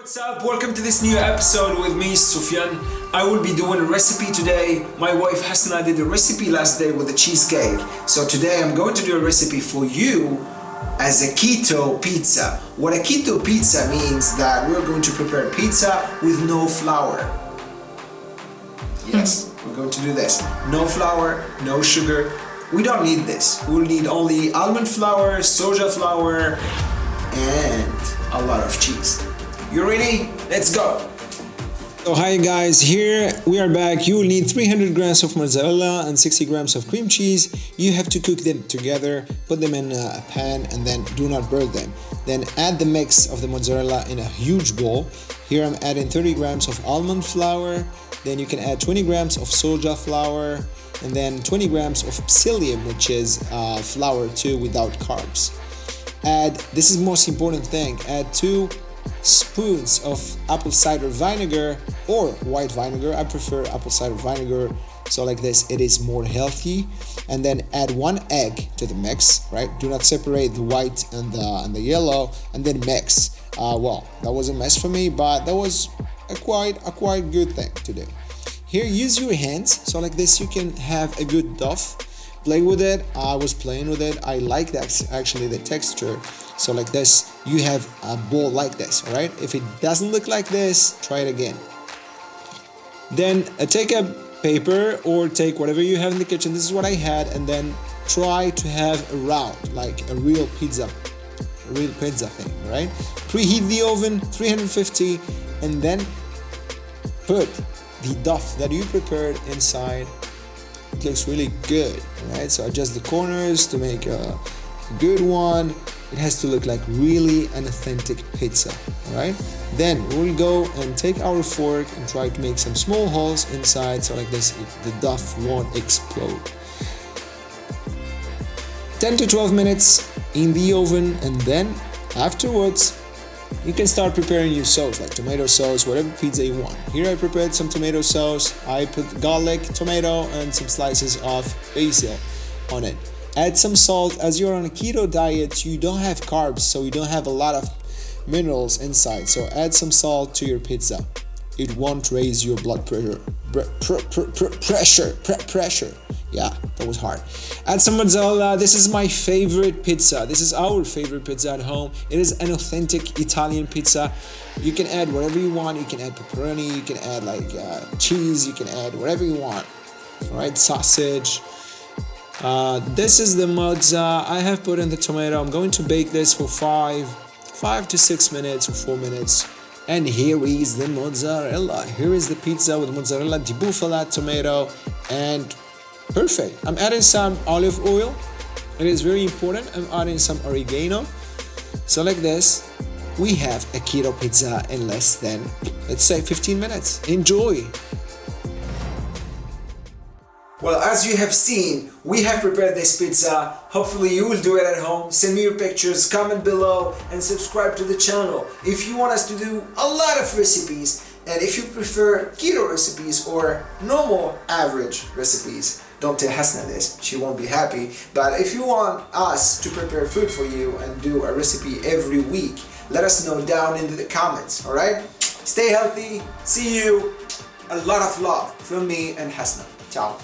What's up? Welcome to this new episode with me, Soufian. I will be doing a recipe today. My wife Hasna did a recipe last day with a cheesecake. So today I'm going to do a recipe for you as a keto pizza. What a keto pizza means that we're going to prepare pizza with no flour. Yes, we're going to do this. No flour, no sugar. We don't need this. We'll need only almond flour, soja flour, and a lot of cheese. You ready? Let's go! So hi guys, here we are back. You will need 300 grams of mozzarella and 60 grams of cream cheese. You have to cook them together, put them in a pan and then do not burn them. Then add the mix of the mozzarella in a huge bowl. Here I'm adding 30 grams of almond flour. Then you can add 20 grams of soja flour and then 20 grams of psyllium, which is flour too without carbs. This is the most important thing, add 2 spoons of apple cider vinegar or white vinegar. I prefer apple cider vinegar, so like this it is more healthy. And then add 1 egg to the mix, right? Do not separate the white and the yellow, and then mix. Well, that was a mess for me, but that was a quite good thing to do. Here, use your hands, so like this you can have a good dough. Play with it. I was playing with it. I like that, actually, the texture. So like this, you have a ball like this, all right? If it doesn't look like this, try it again. Then take a paper or take whatever you have in the kitchen. This is what I had, and then try to have a round, like a real pizza thing, right? Preheat the oven 350, and then put the dough that you prepared inside. It looks really good, right? So adjust the corners to make a good one. It has to look like really an authentic pizza, all right? Then we'll go and take our fork and try to make some small holes inside, so like this the dough won't explode. 10 to 12 minutes in the oven, and then afterwards you can start preparing your sauce, like tomato sauce, whatever pizza you want. Here I prepared some tomato sauce. I put garlic, tomato, and some slices of basil on it. Add some salt. As you're on a keto diet, you don't have carbs, so you don't have a lot of minerals inside. So add some salt to your pizza. It won't raise your blood pressure. Pressure. Yeah, that was hard. Add some mozzarella. This is my favorite pizza. This is our favorite pizza at home. It is an authentic Italian pizza. You can add whatever you want. You can add pepperoni. You can add like cheese. You can add whatever you want. All right, sausage. This is the mozza. I have put in the tomato. I'm going to bake this for 5 to 6 minutes or 4 minutes. And here is the mozzarella. Here is the pizza with mozzarella di Buffalo, tomato, and perfect. I'm adding some olive oil. It is very important. I'm adding some oregano. So like this, we have a keto pizza in less than, let's say, 15 minutes. Enjoy. Well, as you have seen, we have prepared this pizza. Hopefully you will do it at home. Send me your pictures, comment below, and subscribe to the channel. If you want us to do a lot of recipes, and if you prefer keto recipes or normal average recipes, don't tell Hasna this, she won't be happy. But if you want us to prepare food for you and do a recipe every week, let us know down in the comments, all right? Stay healthy. See you. A lot of love from me and Hasna. Ciao.